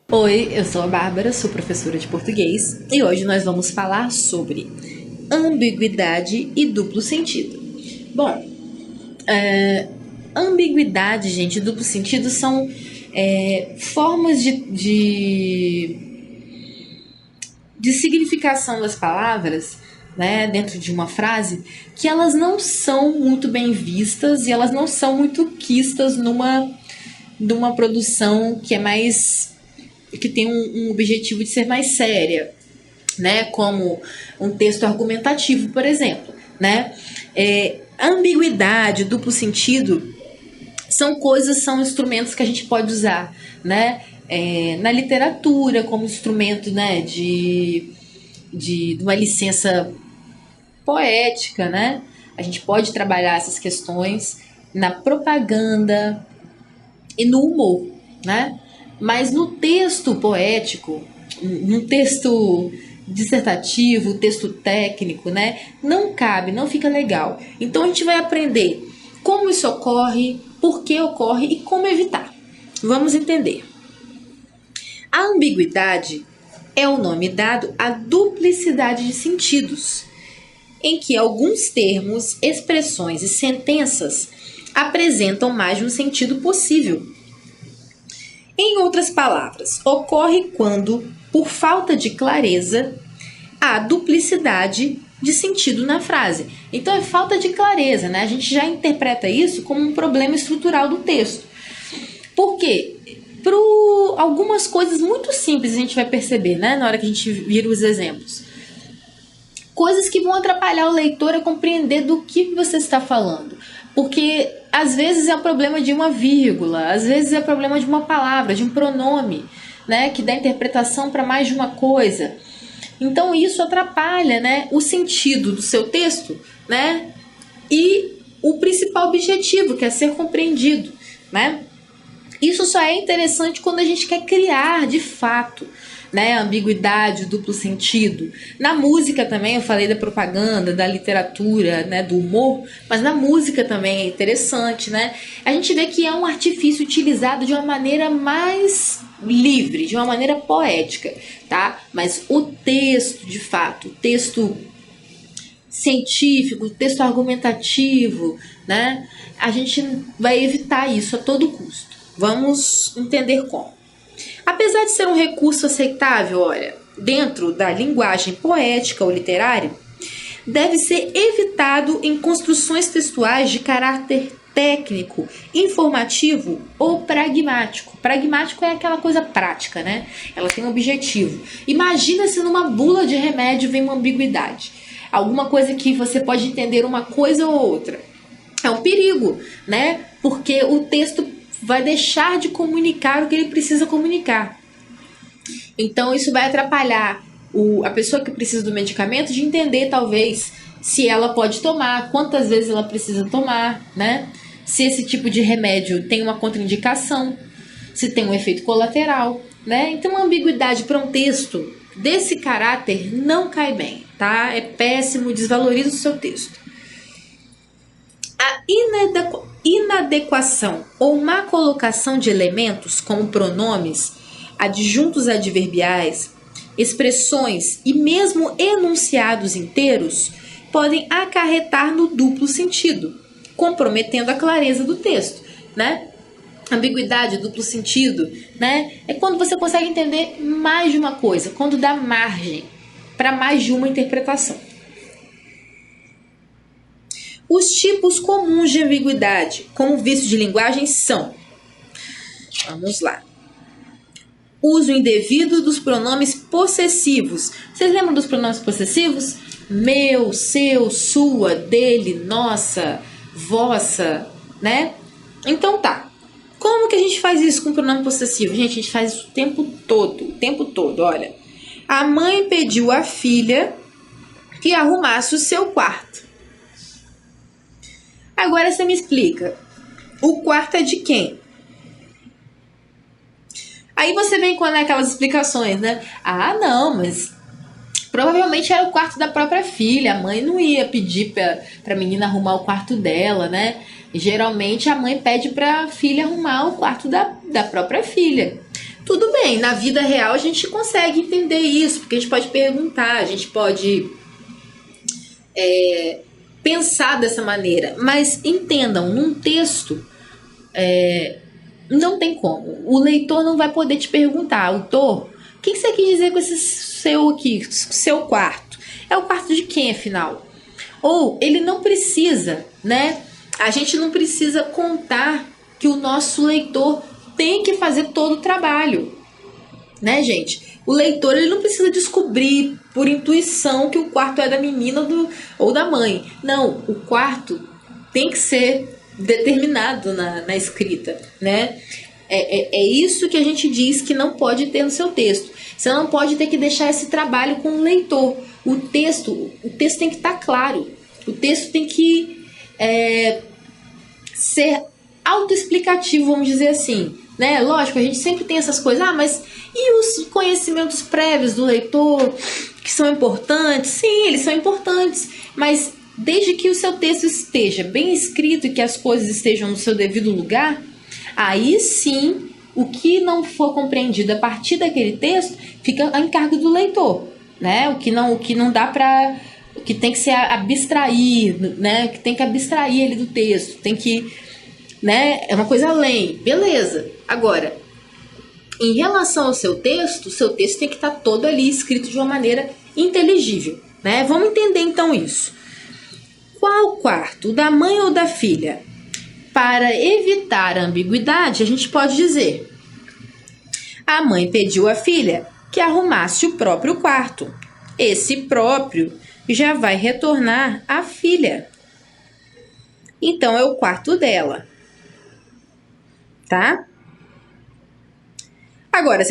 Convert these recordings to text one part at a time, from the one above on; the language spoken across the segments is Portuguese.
Oi, eu sou a Bárbara, sou professora de português e hoje nós vamos falar sobre ambiguidade e duplo sentido. Bom, ambiguidade, gente, e duplo sentido são formas de significação das palavras, né, dentro de uma frase, que elas não são muito bem vistas e elas não são muito quistas numa produção que tem um objetivo de ser mais séria, né? Como um texto argumentativo, por exemplo, né? Ambiguidade, duplo sentido, são instrumentos que a gente pode usar, né? Na literatura, como instrumento, né? De uma licença poética, né? A gente pode trabalhar essas questões na propaganda e no humor, né? Mas no texto poético, no texto dissertativo, texto técnico, né? Não cabe, não fica legal. Então a gente vai aprender como isso ocorre, por que ocorre e como evitar. Vamos entender. A ambiguidade é o nome dado à duplicidade de sentidos, em que alguns termos, expressões e sentenças apresentam mais de um sentido possível. Em outras palavras, ocorre quando, por falta de clareza, há duplicidade de sentido na frase. Então é falta de clareza, né? A gente já interpreta isso como um problema estrutural do texto. Por quê? Para algumas coisas muito simples a gente vai perceber, né? Na hora que a gente vira os exemplos. Coisas que vão atrapalhar o leitor a compreender do que você está falando. Porque às vezes é o problema de uma vírgula, às vezes é o problema de uma palavra, de um pronome, né, que dá interpretação para mais de uma coisa. Então isso atrapalha, né, o sentido do seu texto, né, e o principal objetivo, que é ser compreendido, né? Isso só é interessante quando a gente quer criar de fato, né, ambiguidade, duplo sentido. Na música também, eu falei da propaganda, da literatura, né, do humor, mas na música também é interessante, né? A gente vê que é um artifício utilizado de uma maneira mais livre, de uma maneira poética, tá? Mas o texto, de fato, o texto científico, o texto argumentativo, né, a gente vai evitar isso a todo custo. Vamos entender como. Apesar de ser um recurso aceitável, olha, dentro da linguagem poética ou literária, deve ser evitado em construções textuais de caráter técnico, informativo ou pragmático. Pragmático é aquela coisa prática, né? Ela tem um objetivo. Imagina se numa bula de remédio vem uma ambiguidade. Alguma coisa que você pode entender uma coisa ou outra. É um perigo, né? Porque o texto vai deixar de comunicar o que ele precisa comunicar. Então isso vai atrapalhar a pessoa que precisa do medicamento de entender, talvez, se ela pode tomar, quantas vezes ela precisa tomar, né? Se esse tipo de remédio tem uma contraindicação, se tem um efeito colateral, né? Então a ambiguidade para um texto desse caráter não cai bem, tá? É péssimo, desvaloriza o seu texto. A inadequação ou má colocação de elementos como pronomes, adjuntos adverbiais, expressões e mesmo enunciados inteiros podem acarretar no duplo sentido, comprometendo a clareza do texto, né? Ambiguidade, duplo sentido, né? É quando você consegue entender mais de uma coisa, quando dá margem para mais de uma interpretação. Os tipos comuns de ambiguidade, como vício de linguagem, são... Vamos lá. Uso indevido dos pronomes possessivos. Vocês lembram dos pronomes possessivos? Meu, seu, sua, dele, nossa, vossa, né? Então tá. Como que a gente faz isso com o pronome possessivo? Gente, a gente faz isso o tempo todo, olha. A mãe pediu à filha que arrumasse o seu quarto. Agora você me explica, o quarto é de quem? Aí você vem com aquelas explicações, né? Ah, não, mas provavelmente era o quarto da própria filha. A mãe não ia pedir pra menina arrumar o quarto dela, né? Geralmente a mãe pede pra filha arrumar o quarto da própria filha. Tudo bem, na vida real a gente consegue entender isso, porque a gente pode perguntar, a gente pode pensar dessa maneira. Mas entendam, num texto não tem como. O leitor não vai poder te perguntar, autor, o que você quis dizer com esse seu aqui, seu quarto? É o quarto de quem, afinal? Ou ele não precisa, né? A gente não precisa contar que o nosso leitor tem que fazer todo o trabalho, né, gente? O leitor, ele não precisa descobrir por intuição que o quarto é da menina ou da mãe. Não, o quarto tem que ser determinado na escrita, né? É isso que a gente diz que não pode ter no seu texto. Você não pode ter que deixar esse trabalho com o leitor. O texto tem que estar claro. O texto tem que ser autoexplicativo, vamos dizer assim, né? Lógico, a gente sempre tem essas coisas. Mas e os conhecimentos prévios do leitor, que são importantes? Sim, eles são importantes, mas desde que o seu texto esteja bem escrito e que as coisas estejam no seu devido lugar, aí sim, o que não for compreendido a partir daquele texto fica a encargo do leitor, né? O que não dá para, o que tem que ser abstraído, né? Que tem que abstrair ele do texto, tem que, né? É uma coisa além, beleza. Agora, em relação ao seu texto tem que estar todo ali escrito de uma maneira inteligível, né? Vamos entender então isso. Qual quarto, da mãe ou da filha? Para evitar a ambiguidade, a gente pode dizer: a mãe pediu à filha que arrumasse o próprio quarto. Esse próprio já vai retornar à filha. Então é o quarto dela, tá? Agora,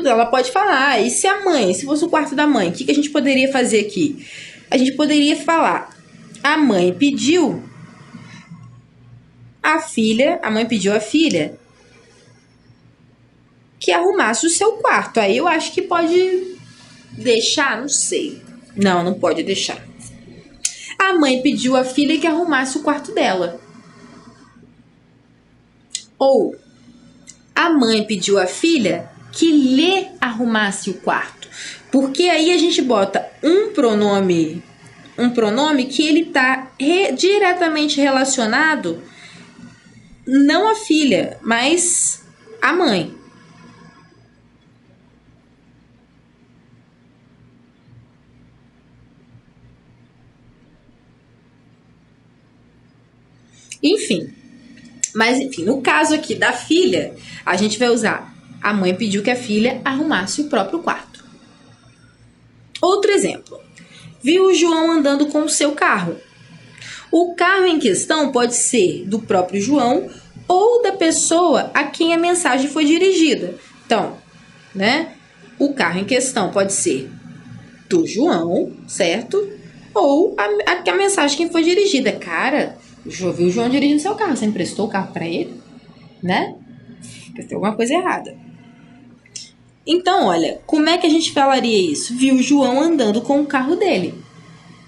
ela pode falar, e se a mãe, se fosse o quarto da mãe, o que a gente poderia fazer aqui? A gente poderia falar: a mãe pediu à filha que arrumasse o seu quarto. Aí eu acho que pode deixar, não sei. Não pode deixar. A mãe pediu à filha que arrumasse o quarto dela. Ou a mãe pediu à filha que lhe arrumasse o quarto. Porque aí a gente bota um pronome que ele está diretamente relacionado não à filha, mas à mãe. Enfim, no caso aqui da filha, a gente vai usar: a mãe pediu que a filha arrumasse o próprio quarto. Outro exemplo: viu o João andando com o seu carro. O carro em questão pode ser do próprio João ou da pessoa a quem a mensagem foi dirigida. Então, né? O carro em questão pode ser do João, certo? Ou a mensagem que foi dirigida. Cara, eu vi o João dirigindo seu carro. Você emprestou o carro para ele? Né? Tem alguma coisa errada. Então, olha, como é que a gente falaria isso? Viu o João andando com o carro dele,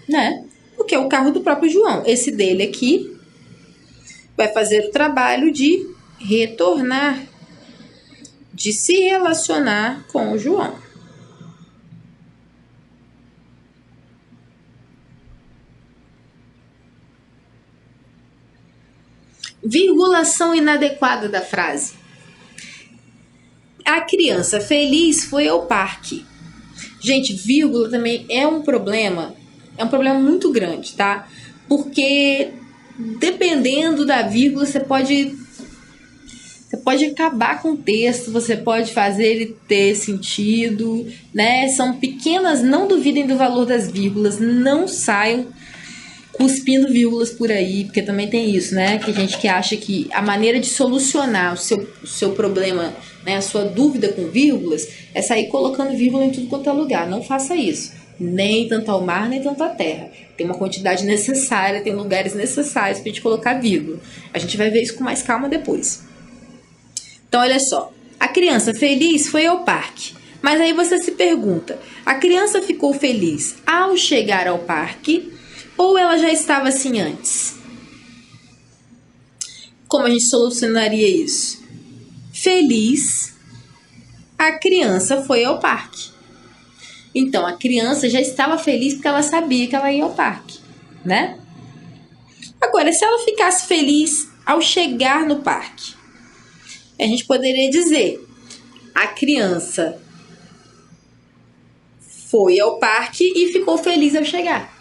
né? Porque é o carro do próprio João. Esse dele aqui vai fazer o trabalho de retornar, de se relacionar com o João. Virgulação inadequada da frase. A criança feliz foi ao parque. Gente, vírgula também é um problema muito grande, tá? Porque dependendo da vírgula, você pode acabar com o texto, você pode fazer ele ter sentido, né? São pequenas, não duvidem do valor das vírgulas, não saiam cuspindo vírgulas por aí, porque também tem isso, né? Que a gente que acha que a maneira de solucionar o seu problema, né, a sua dúvida com vírgulas, é sair colocando vírgula em tudo quanto é lugar. Não faça isso. Nem tanto ao mar, nem tanto à terra. Tem uma quantidade necessária, tem lugares necessários para a gente colocar vírgula. A gente vai ver isso com mais calma depois. Então, olha só. A criança feliz foi ao parque. Mas aí você se pergunta: a criança ficou feliz ao chegar ao parque ou ela já estava assim antes? Como a gente solucionaria isso? Feliz a criança foi ao parque. Então, a criança já estava feliz porque ela sabia que ela ia ao parque, né? Agora, se ela ficasse feliz ao chegar no parque, a gente poderia dizer: a criança foi ao parque e ficou feliz ao chegar,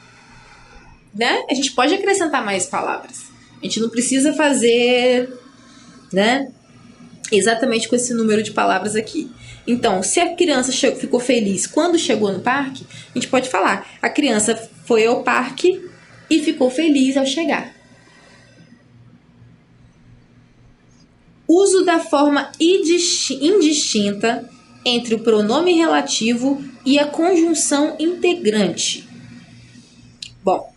né? A gente pode acrescentar mais palavras. A gente não precisa fazer, né, exatamente com esse número de palavras aqui. Então, se a criança ficou feliz quando chegou no parque, a gente pode falar: a criança foi ao parque e ficou feliz ao chegar. Uso da forma indistinta entre o pronome relativo e a conjunção integrante. Bom,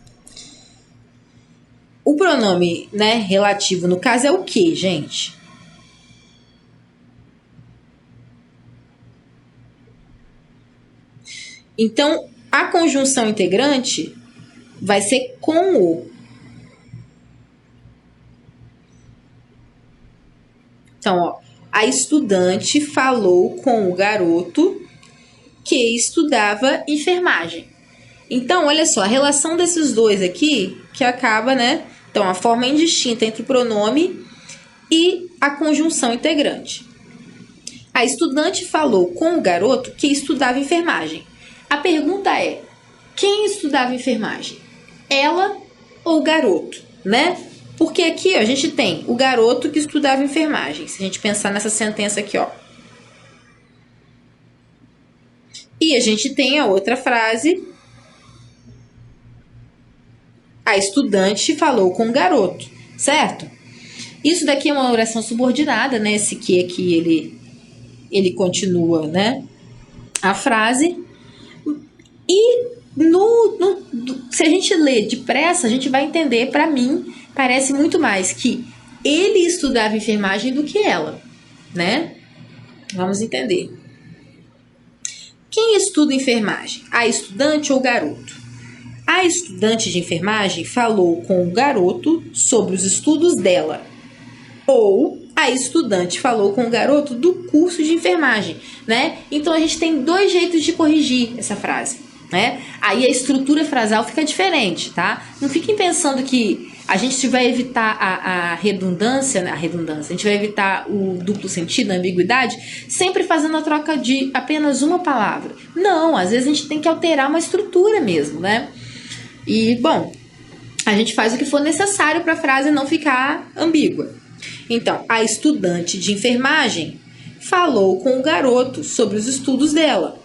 o pronome, né, relativo, no caso, é o que, gente? Então, a conjunção integrante vai ser com o. Então, ó, a estudante falou com o garoto que estudava enfermagem. Então, olha só, a relação desses dois aqui, que acaba, né? Então, a forma indistinta entre o pronome e a conjunção integrante. A estudante falou com o garoto que estudava enfermagem. A pergunta é: quem estudava enfermagem? Ela ou o garoto, né? Porque aqui, ó, a gente tem o garoto que estudava enfermagem. Se a gente pensar nessa sentença aqui, ó. E a gente tem a outra frase: a estudante falou com o garoto, certo? Isso daqui é uma oração subordinada, né? Esse que aqui, ele continua, né, a frase. E se a gente ler depressa, a gente vai entender, para mim, parece muito mais que ele estudava enfermagem do que ela, né? Vamos entender. Quem estuda enfermagem? A estudante ou o garoto? A estudante de enfermagem falou com o garoto sobre os estudos dela. Ou a estudante falou com o garoto do curso de enfermagem, né? Então a gente tem dois jeitos de corrigir essa frase, né? Aí a estrutura frasal fica diferente, tá? Não fiquem pensando que a gente vai evitar a redundância, a gente vai evitar o duplo sentido, a ambiguidade, sempre fazendo a troca de apenas uma palavra. Não, às vezes a gente tem que alterar uma estrutura mesmo, né? E, bom, a gente faz o que for necessário para a frase não ficar ambígua. Então, a estudante de enfermagem falou com o garoto sobre os estudos dela.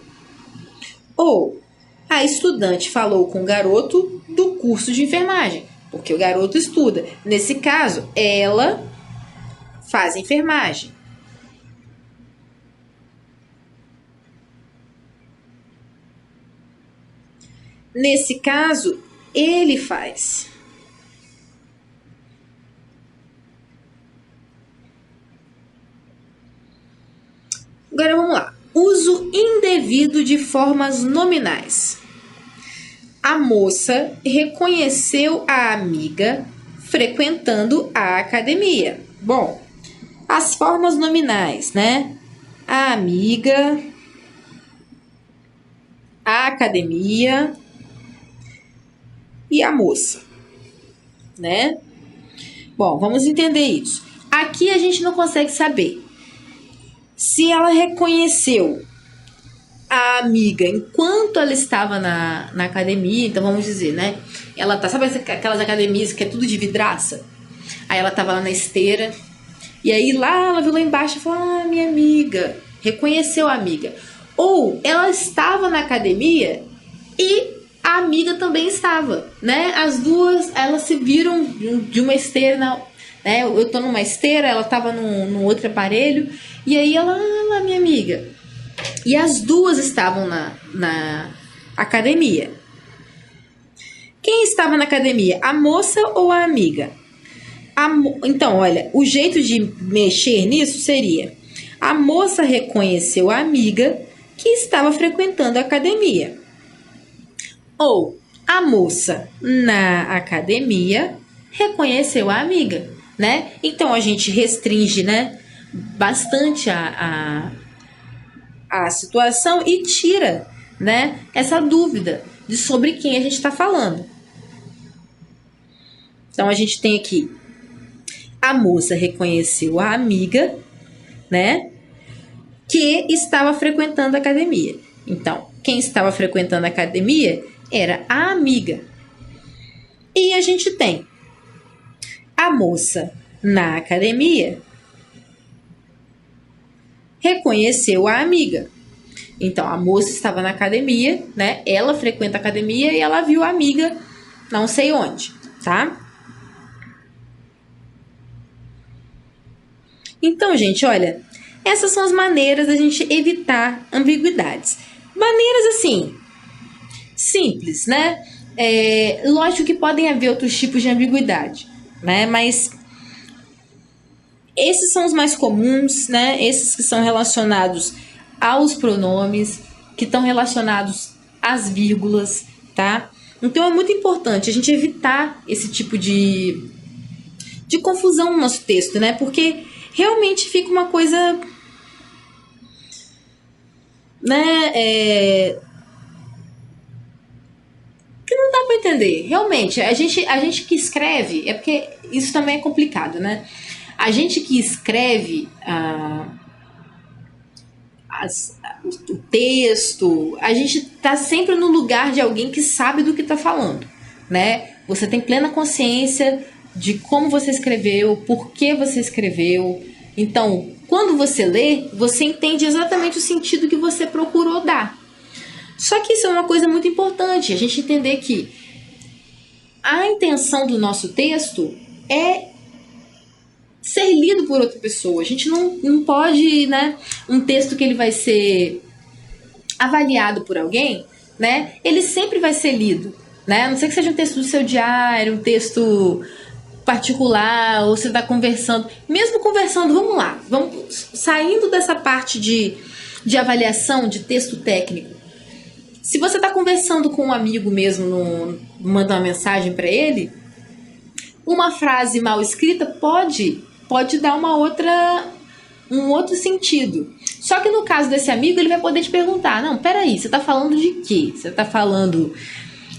Ou, a estudante falou com o garoto do curso de enfermagem, porque o garoto estuda. Nesse caso, ela faz enfermagem. Nesse caso, ele faz. Agora vamos lá. Uso indevido de formas nominais. A moça reconheceu a amiga frequentando a academia. Bom, as formas nominais, né? A amiga, a academia e a moça, né? Bom, vamos entender isso. Aqui a gente não consegue saber se ela reconheceu a amiga enquanto ela estava na academia. Então vamos dizer, né? Ela tá, sabe aquelas academias que é tudo de vidraça? Aí ela tava lá na esteira, e aí lá ela viu lá embaixo e falou: ah, minha amiga, reconheceu a amiga. Ou ela estava na academia e a amiga também estava, né? As duas, elas se viram de uma esteira, né? Eu tô numa esteira, ela tava num outro aparelho, e aí ela, ah, minha amiga. E as duas estavam na academia. Quem estava na academia? A moça ou a amiga? Então, olha, o jeito de mexer nisso seria: a moça reconheceu a amiga que estava frequentando a academia. Ou a moça na academia reconheceu a amiga, né? Então a gente restringe, né, bastante a situação e tira, né, essa dúvida de sobre quem a gente está falando. Então a gente tem aqui: a moça reconheceu a amiga, né, que estava frequentando a academia. Então, quem estava frequentando a academia era a amiga. E a gente tem a moça na academia reconheceu a amiga. Então, a moça estava na academia, né? Ela frequenta a academia e ela viu a amiga não sei onde, tá? Então, gente, olha, essas são as maneiras da gente evitar ambiguidades. Maneiras, assim, simples, né? Lógico que podem haver outros tipos de ambiguidade, né? Mas esses são os mais comuns, né? Esses que são relacionados aos pronomes, que estão relacionados às vírgulas, tá? Então é muito importante a gente evitar esse tipo de confusão no nosso texto, né? Porque realmente fica uma coisa, né? Que não dá para entender. Realmente, a gente que escreve, é porque isso também é complicado, né? A gente que escreve o texto, a gente tá sempre no lugar de alguém que sabe do que tá falando, né? Você tem plena consciência de como você escreveu, por que você escreveu. Então, quando você lê, você entende exatamente o sentido que você procurou dar. Só que isso é uma coisa muito importante, a gente entender que a intenção do nosso texto é ser lido por outra pessoa. A gente não pode, né? Um texto que ele vai ser avaliado por alguém, né? Ele sempre vai ser lido, né? A não ser que seja um texto do seu diário, um texto particular, ou você está conversando. Mesmo conversando, vamos saindo dessa parte de avaliação de texto técnico. Se você está conversando com um amigo mesmo, manda uma mensagem para ele, uma frase mal escrita pode dar um outro sentido. Só que no caso desse amigo, ele vai poder te perguntar: não, peraí, você tá falando de quê? Você tá falando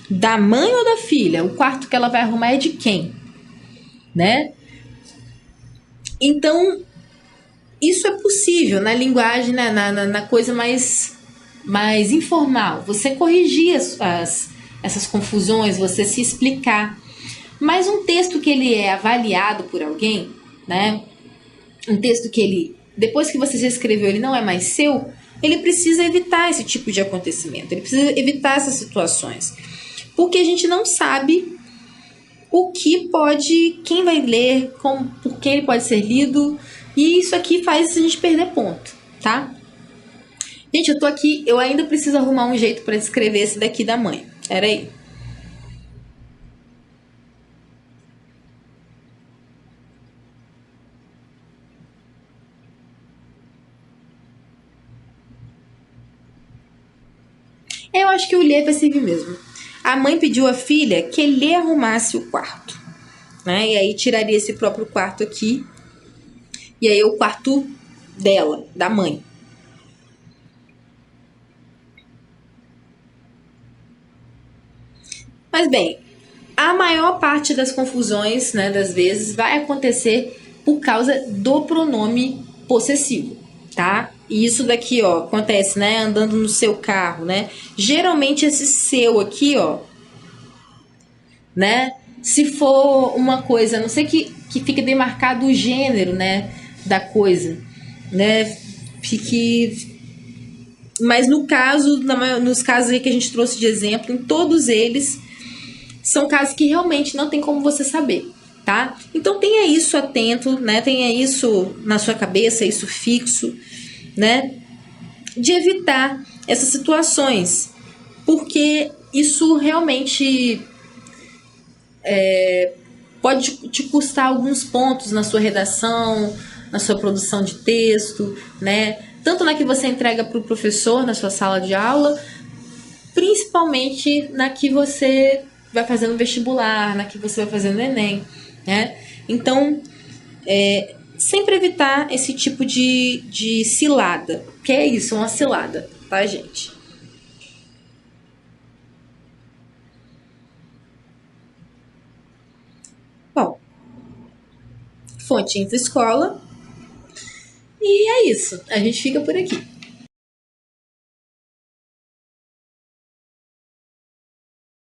da mãe ou da filha? O quarto que ela vai arrumar é de quem? Né? Então, isso é possível na linguagem, né? na coisa mais informal. Você corrigir essas confusões, você se explicar. Mas um texto que ele é avaliado por alguém, né? Um texto que ele, depois que você já escreveu, ele não é mais seu, ele precisa evitar esse tipo de acontecimento, ele precisa evitar essas situações. Porque a gente não sabe o que pode, quem vai ler, por que ele pode ser lido, e isso aqui faz a gente perder ponto, tá? Gente, eu tô aqui, eu ainda preciso arrumar um jeito para escrever esse daqui da mãe. Pera aí. Eu acho que o lhe vai servir mesmo. A mãe pediu à filha que lhe arrumasse o quarto, né? E aí tiraria esse próprio quarto aqui. E aí o quarto dela, da mãe. Mas bem, a maior parte das confusões, né, das vezes, vai acontecer por causa do pronome possessivo, tá? E isso daqui, ó, acontece, né, andando no seu carro, né? Geralmente esse seu aqui, ó, né? Se for uma coisa, a não sei que fique demarcado o gênero, né, da coisa, né? Fique... Mas no caso, nos casos aí que a gente trouxe de exemplo, em todos eles, são casos que realmente não tem como você saber, tá? Então tenha isso atento, né? Tenha isso na sua cabeça, isso fixo, né? De evitar essas situações, porque isso realmente pode te custar alguns pontos na sua redação, na sua produção de texto, né? Tanto na que você entrega para o professor na sua sala de aula, principalmente na que você vai fazendo vestibular, na que você vai fazendo Enem, né? Então, sempre evitar esse tipo de cilada. Que é isso, uma cilada, tá, gente? Bom, fonte entra escola. E é isso. A gente fica por aqui.